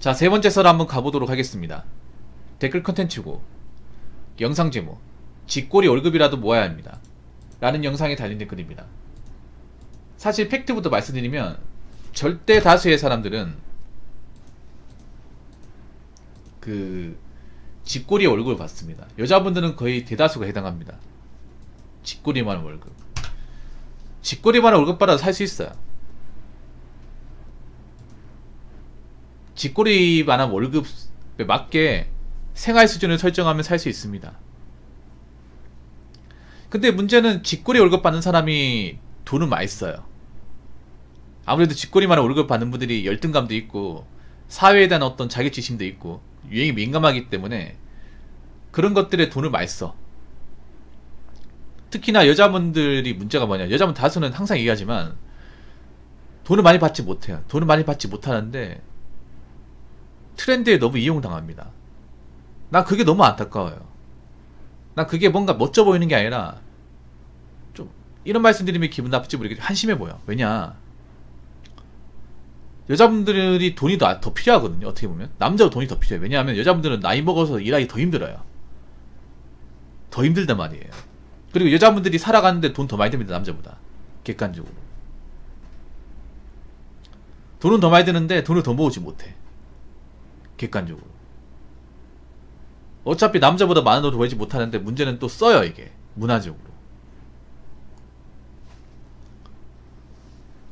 자, 세 번째 썰 한번 가보도록 하겠습니다. 댓글 컨텐츠고 영상 제목 쥐꼬리 월급이라도 모아야 합니다 라는 영상에 달린 댓글입니다. 사실 팩트부터 말씀드리면 절대 다수의 사람들은 그 쥐꼬리의 월급을 받습니다. 여자분들은 거의 대다수가 해당합니다. 쥐꼬리만한 월급. 쥐꼬리만한 월급 받아도 살 수 있어요. 쥐꼬리만한 월급에 맞게 생활 수준을 설정하면 살 수 있습니다. 근데 문제는 쥐꼬리 월급 받는 사람이 돈은 많이 써요. 아무래도 쥐꼬리만한 월급 받는 분들이 열등감도 있고 사회에 대한 어떤 자격지심도 있고 유행에 민감하기 때문에 그런 것들에 돈을 많이 써. 특히나 여자분들이 문제가 뭐냐, 여자분 다수는 항상 얘기하지만 돈을 많이 받지 못해요. 돈을 많이 받지 못하는데 트렌드에 너무 이용당합니다. 난 그게 너무 안타까워요. 난 그게 뭔가 멋져 보이는 게 아니라 좀 이런 말씀 드리면 기분 나쁠지 모르겠지만 한심해 보여. 왜냐, 여자분들이 돈이 더 필요하거든요. 어떻게 보면 남자도 돈이 더 필요해요. 왜냐하면 여자분들은 나이 먹어서 일하기 더 힘들어요. 더 힘들단 말이에요. 그리고 여자분들이 살아가는데 돈 더 많이 듭니다. 남자보다 객관적으로 돈은 더 많이 드는데 돈을 더 모으지 못해. 객관적으로 어차피 남자보다 많은 돈을 벌지 못하는데 문제는 또 써요. 이게 문화적으로.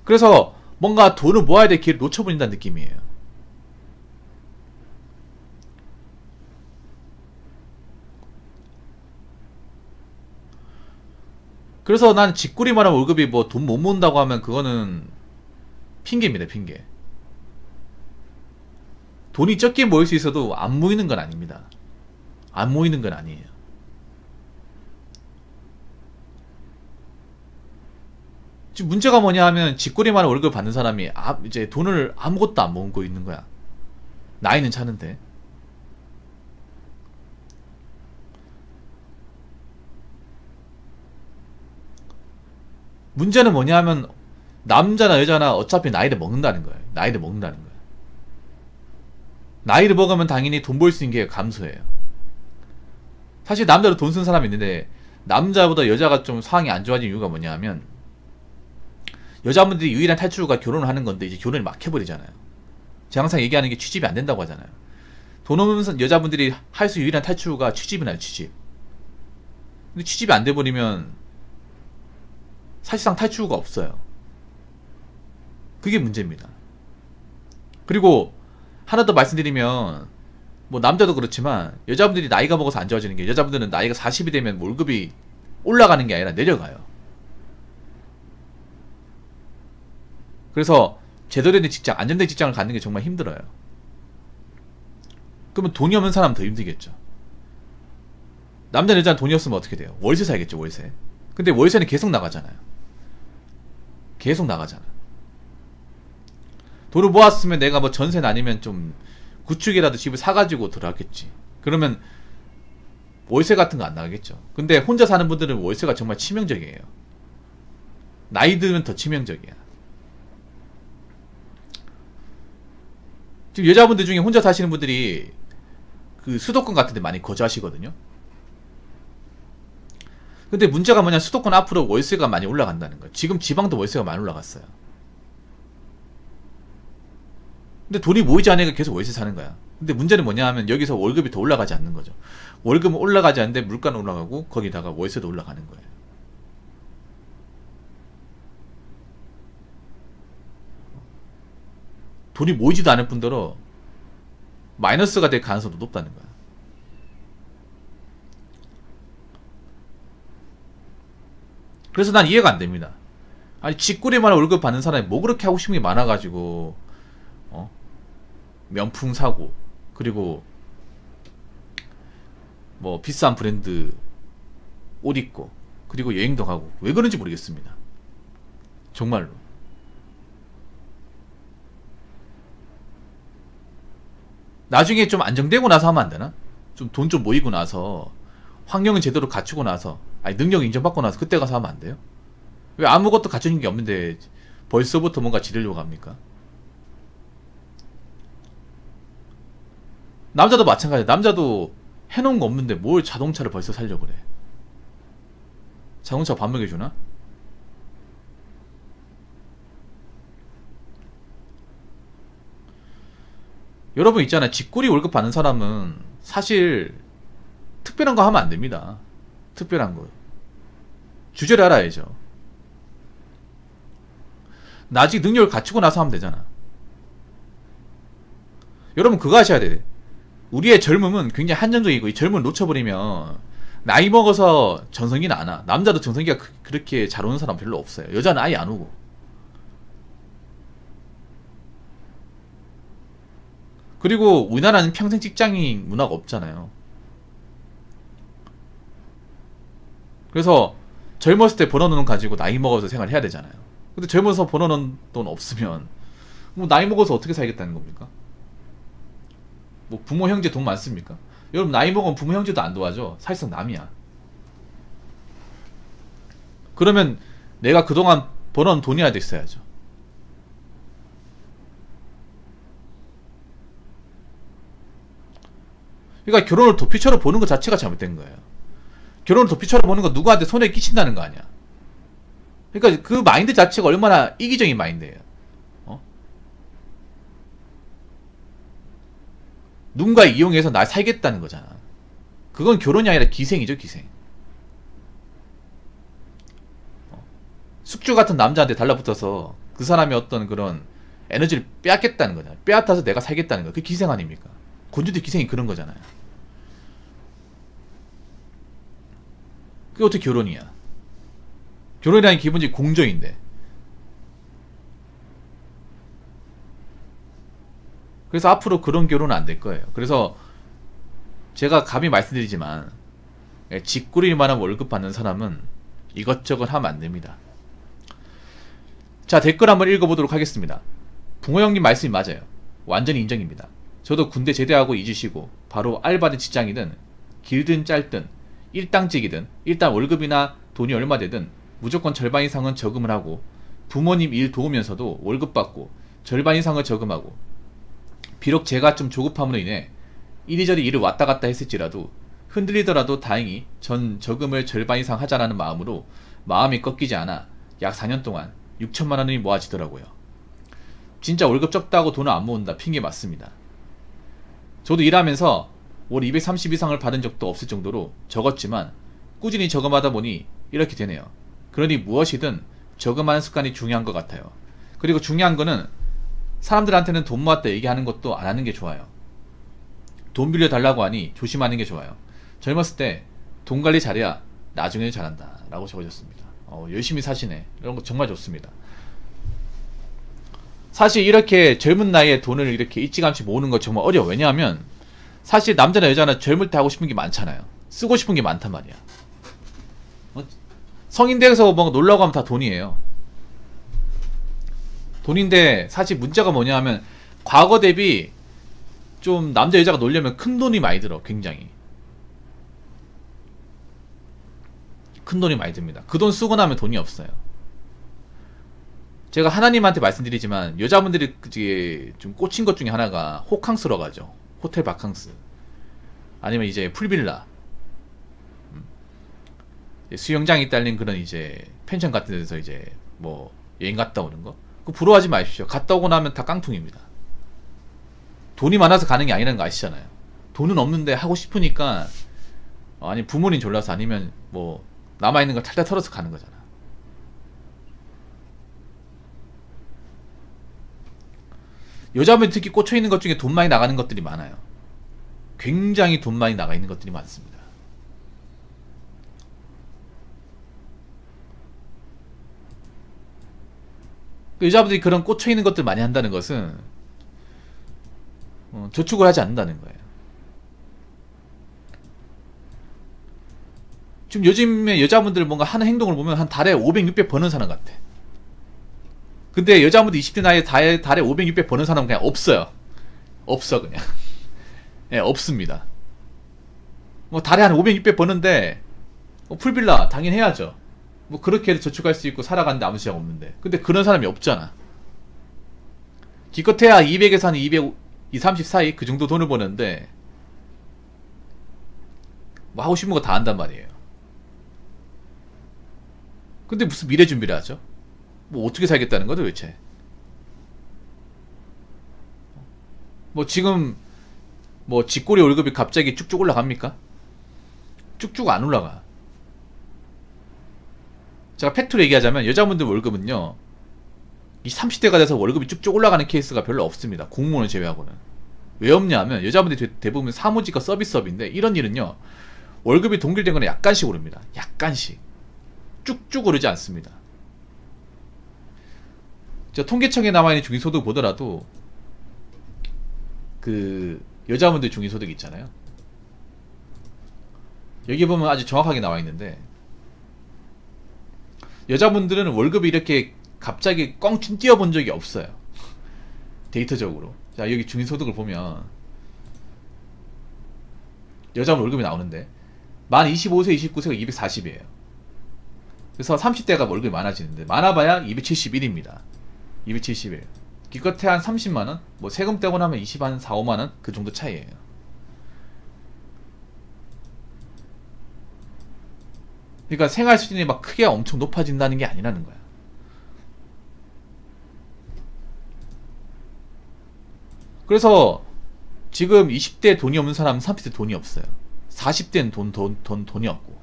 그래서 뭔가 돈을 모아야 될 기회를 놓쳐버린다는 느낌이에요. 그래서 난 쥐꼬리만한 월급이 뭐 돈 못 모은다고 하면 그거는 핑계입니다. 핑계. 돈이 적게 모일 수 있어도 안 모이는 건 아닙니다. 안 모이는 건 아니에요. 지금 문제가 뭐냐 하면 쥐꼬리만한 월급을 받는 사람이 이제 돈을 아무것도 안 모으고 있는 거야. 나이는 차는데. 문제는 뭐냐 하면 남자나 여자나 어차피 나이를 먹는다는 거예요. 나이를 먹는다는 거예요. 나이를 먹으면 당연히 돈 벌 수 있는 게 감소해요. 사실 남자로 돈 쓴 사람이 있는데 남자보다 여자가 좀 상황이 안 좋아진 이유가 뭐냐 하면 여자분들이 유일한 탈출구가 결혼을 하는 건데 이제 결혼을 막 해버리잖아요. 제가 항상 얘기하는 게 취집이 안 된다고 하잖아요. 돈 없는 여자분들이 할 수 유일한 탈출구가 취집이나요. 취집. 근데 취집이 안 돼버리면 사실상 탈출구가 없어요. 그게 문제입니다. 그리고 하나 더 말씀드리면 뭐 남자도 그렇지만 여자분들이 나이가 먹어서 안 좋아지는 게, 여자분들은 나이가 40이 되면 월급이 올라가는 게 아니라 내려가요. 그래서 제대로 된 직장, 안정된 직장을 갖는 게 정말 힘들어요. 그러면 돈이 없는 사람은 더 힘들겠죠. 남자 여자는 돈이 없으면 어떻게 돼요? 월세 살겠죠. 월세. 근데 월세는 계속 나가잖아요. 계속 나가잖아. 돈을 모았으면 내가 뭐 전세는 아니면 좀 구축이라도 집을 사가지고 들어갔겠지. 그러면 월세 같은 거 안 나가겠죠. 근데 혼자 사는 분들은 월세가 정말 치명적이에요. 나이 들면 더 치명적이야. 지금 여자분들 중에 혼자 사시는 분들이 그 수도권 같은 데 많이 거주하시거든요. 근데 문제가 뭐냐, 수도권 앞으로 월세가 많이 올라간다는 거예요. 지금 지방도 월세가 많이 올라갔어요. 근데 돈이 모이지 않으니까 계속 월세 사는 거야. 근데 문제는 뭐냐 하면 여기서 월급이 더 올라가지 않는 거죠. 월급은 올라가지 않는데 물가는 올라가고 거기다가 월세도 올라가는 거예요. 돈이 모이지도 않을 뿐더러 마이너스가 될 가능성도 높다는 거야. 그래서 난 이해가 안 됩니다. 아니 쥐꼬리만 월급 받는 사람이 뭐 그렇게 하고 싶은 게 많아가지고 명품 사고, 그리고 뭐 비싼 브랜드 옷 입고, 그리고 여행도 가고, 왜 그런지 모르겠습니다. 정말로. 나중에 좀 안정되고 나서 하면 안 되나? 좀 돈 좀 모이고 나서 환경을 제대로 갖추고 나서, 아니 능력 인정받고 나서 그때 가서 하면 안 돼요? 왜 아무것도 갖춰진 게 없는데 벌써부터 뭔가 지르려고 합니까? 남자도 마찬가지야. 남자도 해놓은 거 없는데 뭘 자동차를 벌써 살려고 그래. 자동차 밥 먹여주나? 여러분 있잖아요. 직구리 월급 받는 사람은 사실 특별한 거 하면 안 됩니다. 특별한 거. 주제를 알아야죠. 나중에 능력을 갖추고 나서 하면 되잖아. 여러분 그거 하셔야 돼. 우리의 젊음은 굉장히 한정적이고 이 젊음을 놓쳐버리면 나이 먹어서 전성기는 안 와. 남자도 전성기가 그렇게 잘 오는 사람 별로 없어요. 여자는 아예 안 오고. 그리고 우리나라는 평생 직장인 문화가 없잖아요. 그래서 젊었을 때 벌어놓은 돈 가지고 나이 먹어서 생활을 해야 되잖아요. 근데 젊어서 벌어놓은 돈 없으면 뭐 나이 먹어서 어떻게 살겠다는 겁니까? 뭐 부모 형제 돈 많습니까? 여러분 나이 먹으면 부모 형제도 안 도와줘. 사실상 남이야. 그러면 내가 그동안 벌어놓은 돈이라도 있어야죠. 그러니까 결혼을 도피처럼 보는 것 자체가 잘못된 거예요. 결혼을 도피처럼 보는 건 누구한테 손해 끼친다는 거 아니야. 그러니까 그 마인드 자체가 얼마나 이기적인 마인드예요. 누군가 이용해서 날 살겠다는 거잖아. 그건 결혼이 아니라 기생이죠, 기생. 숙주 같은 남자한테 달라붙어서 그 사람의 어떤 그런 에너지를 빼앗겠다는 거잖아. 빼앗아서 내가 살겠다는 거. 그게 기생 아닙니까? 곤주대 기생이 그런 거잖아요. 그게 어떻게 결혼이야? 결혼이라는 게 기본적인 공정인데. 그래서 앞으로 그런 결혼은 안 될 거예요. 그래서 제가 감히 말씀드리지만 직구릴 만한 월급 받는 사람은 이것저것 하면 안 됩니다. 자, 댓글 한번 읽어보도록 하겠습니다. 붕어 형님 말씀이 맞아요. 완전히 인정입니다. 저도 군대 제대하고 잊으시고 바로 알바든 직장이든 길든 짧든 일당직이든 일단 월급이나 돈이 얼마 되든 무조건 절반 이상은 저금을 하고 부모님 일 도우면서도 월급 받고 절반 이상을 저금하고 비록 제가 좀 조급함으로 인해 이리저리 일을 왔다 갔다 했을지라도 흔들리더라도 다행히 전 저금을 절반 이상 하자라는 마음으로 마음이 꺾이지 않아 약 4년 동안 6천만 원이 모아지더라고요. 진짜 월급 적다고 돈을 안 모은다 핑계 맞습니다. 저도 일하면서 월 230 이상을 받은 적도 없을 정도로 적었지만 꾸준히 저금하다 보니 이렇게 되네요. 그러니 무엇이든 저금하는 습관이 중요한 것 같아요. 그리고 중요한 거는 사람들한테는 돈 모았다 얘기하는 것도 안 하는 게 좋아요. 돈 빌려달라고 하니 조심하는 게 좋아요. 젊었을 때 돈 관리 잘해야 나중에 잘한다 라고 적어줬습니다. 열심히 사시네. 이런 거 정말 좋습니다. 사실 이렇게 젊은 나이에 돈을 이렇게 일찌감치 모으는 거 정말 어려워. 왜냐하면 사실 남자나 여자나 젊을 때 하고 싶은 게 많잖아요. 쓰고 싶은 게 많단 말이야. 성인 돼서 뭔가 놀러 가면 다 돈이에요. 돈인데 사실 문제가 뭐냐 하면 과거 대비 좀 남자 여자가 놀려면 큰 돈이 많이 들어. 굉장히 큰 돈이 많이 듭니다. 그 돈 쓰고 나면 돈이 없어요. 제가 하나님한테 말씀드리지만 여자분들이 좀 꽂힌 것 중에 하나가 호캉스로 가죠. 호텔 바캉스 아니면 이제 풀빌라, 수영장이 딸린 그런 이제 펜션 같은 데서 이제 뭐 여행 갔다 오는 거. 그거 부러워하지 마십시오. 갔다 오고 나면 다 깡통입니다. 돈이 많아서 가는 게 아니라는 거 아시잖아요. 돈은 없는데 하고 싶으니까 아니 부모님 졸라서 아니면 뭐 남아있는 걸 탈탈 털어서 가는 거잖아. 여자분이 특히 꽂혀있는 것 중에 돈 많이 나가는 것들이 많아요. 굉장히 돈 많이 나가 있는 것들이 많습니다. 여자분들이 그런 꽂혀있는 것들 많이 한다는 것은 저축을 하지 않는다는 거예요. 지금 요즘에 여자분들 뭔가 하는 행동을 보면 한 달에 500, 600 버는 사람 같아. 근데 여자분들 20대 나이에 달에 500, 600 버는 사람은 그냥 없어요. 없어 그냥. 예, 네, 없습니다. 뭐 달에 한 500, 600 버는데 풀빌라 당연히 해야죠. 뭐 그렇게 해도 저축할 수 있고 살아가는데 아무 지장 없는데. 근데 그런 사람이 없잖아. 기껏해야 200에서 한 200, 230 사이 그 정도 돈을 버는데 뭐 하고 싶은 거 다 한단 말이에요. 근데 무슨 미래 준비를 하죠? 뭐 어떻게 살겠다는 거죠 도대체? 뭐 지금 뭐 직골이 월급이 갑자기 쭉쭉 올라갑니까? 쭉쭉 안 올라가. 제가 팩트로 얘기하자면 여자분들 월급은요, 이 30대가 돼서 월급이 쭉쭉 올라가는 케이스가 별로 없습니다. 공무원을 제외하고는. 왜 없냐 하면 여자분들이 대부분 사무직과 서비스업인데, 이런 일은요 월급이 동결된 건 약간씩 오릅니다. 약간씩. 쭉쭉 오르지 않습니다. 저 통계청에 남아있는 중위소득 보더라도 그 여자분들 중위소득 있잖아요. 여기 보면 아주 정확하게 나와있는데, 여자분들은 월급이 이렇게 갑자기 껑충 뛰어본 적이 없어요. 데이터적으로. 자, 여기 중위소득을 보면 여자분 월급이 나오는데 만 25세, 29세가 240이에요. 그래서 30대가 월급이 많아지는데 많아봐야 271입니다. 271. 기껏해 한 30만원? 뭐 세금 떼고 나면 20한 4, 5만원? 그 정도 차이에요. 그러니까 생활 수준이 막 크게 엄청 높아진다는 게 아니라는 거야. 그래서 지금 20대 돈이 없는 사람은 30대 돈이 없어요. 40대는 돈이 없고.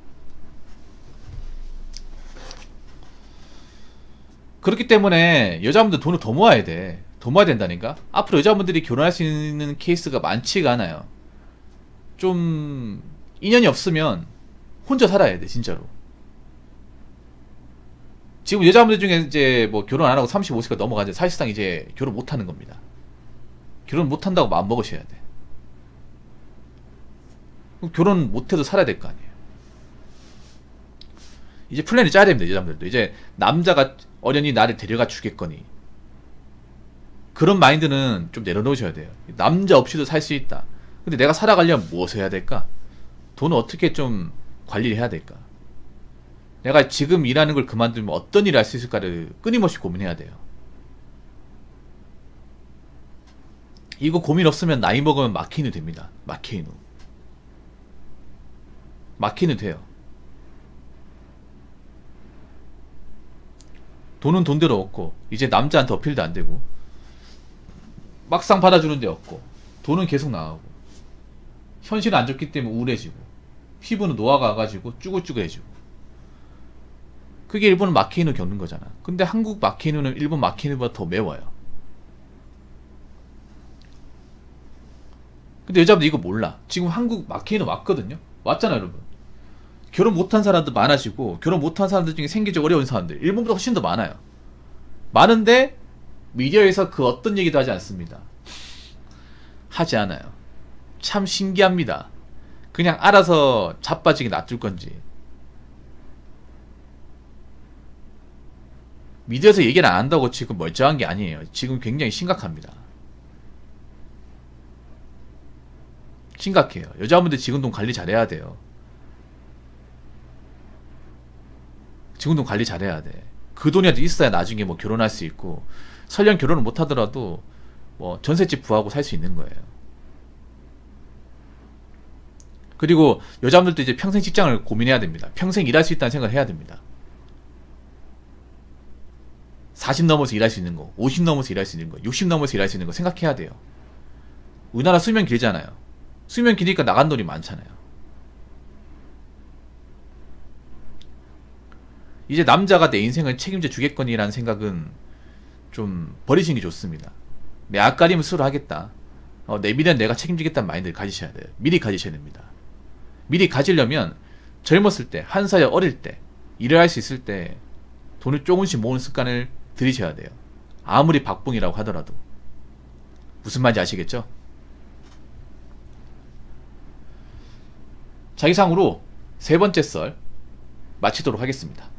그렇기 때문에 여자분들 돈을 더 모아야 돼. 더 모아야 된다니까. 앞으로 여자분들이 결혼할 수 있는 케이스가 많지가 않아요. 좀 인연이 없으면 혼자 살아야 돼, 진짜로. 지금 여자분들 중에 이제 뭐 결혼 안 하고 35세가 넘어가는데 사실상 이제 결혼 못 하는 겁니다. 결혼 못 한다고 마음 먹으셔야 돼. 그럼 결혼 못 해도 살아야 될 거 아니에요. 이제 플랜이 짜야 됩니다, 여자분들도. 이제 남자가 어련히 나를 데려가 주겠거니. 그런 마인드는 좀 내려놓으셔야 돼요. 남자 없이도 살 수 있다. 근데 내가 살아가려면 무엇을 해야 될까? 돈을 어떻게 좀 관리를 해야 될까? 내가 지금 일하는 걸 그만두면 어떤 일을 할 수 있을까를 끊임없이 고민해야 돼요. 이거 고민 없으면 나이 먹으면 마케인이 됩니다. 마케인우. 마케인이 돼요. 돈은 돈대로 얻고, 이제 남자한테 어필도 안 되고, 막상 받아주는 데 없고, 돈은 계속 나가고, 현실은 안 좋기 때문에 우울해지고, 피부는 노화가 와가지고 쭈글쭈글해지고. 그게 일본은 마케인을 겪는 거잖아. 근데 한국 마케인은 일본 마케인보다 더 매워요. 근데 여자분들 이거 몰라. 지금 한국 마케인은 왔거든요. 왔잖아요, 여러분. 결혼 못한 사람도 많아지고, 결혼 못한 사람들 중에 생기기 어려운 사람들 일본보다 훨씬 더 많아요. 많은데 미디어에서 그 어떤 얘기도 하지 않습니다. 하지 않아요. 참 신기합니다. 그냥 알아서 자빠지게 놔둘 건지. 미디어에서 얘기를 안 한다고 지금 멀쩡한 게 아니에요. 지금 굉장히 심각합니다. 심각해요. 여자분들 지금 돈 관리 잘해야 돼요. 지금 돈 관리 잘해야 돼. 그 돈이라도 있어야 나중에 뭐 결혼할 수 있고, 설령 결혼을 못 하더라도 뭐 전셋집 부하고 살 수 있는 거예요. 그리고 여자분들도 이제 평생 직장을 고민해야 됩니다. 평생 일할 수 있다는 생각을 해야 됩니다. 40 넘어서 일할 수 있는 거, 50 넘어서 일할 수 있는 거, 60 넘어서 일할 수 있는 거 생각해야 돼요. 우리나라 수명 길잖아요. 수명 기니까 나간 돈이 많잖아요. 이제 남자가 내 인생을 책임져 주겠거니라는 생각은 좀 버리시는 게 좋습니다. 내 앞가림을 스스로 하겠다. 내 미래는 내가 책임지겠다는 마인드를 가지셔야 돼요. 미리 가지셔야 됩니다. 미리 가지려면 젊었을 때, 한 살 어릴 때, 일을 할 수 있을 때 돈을 조금씩 모으는 습관을 들이셔야 돼요. 아무리 박봉이라고 하더라도. 무슨 말인지 아시겠죠? 자, 이상으로 세 번째 썰 마치도록 하겠습니다.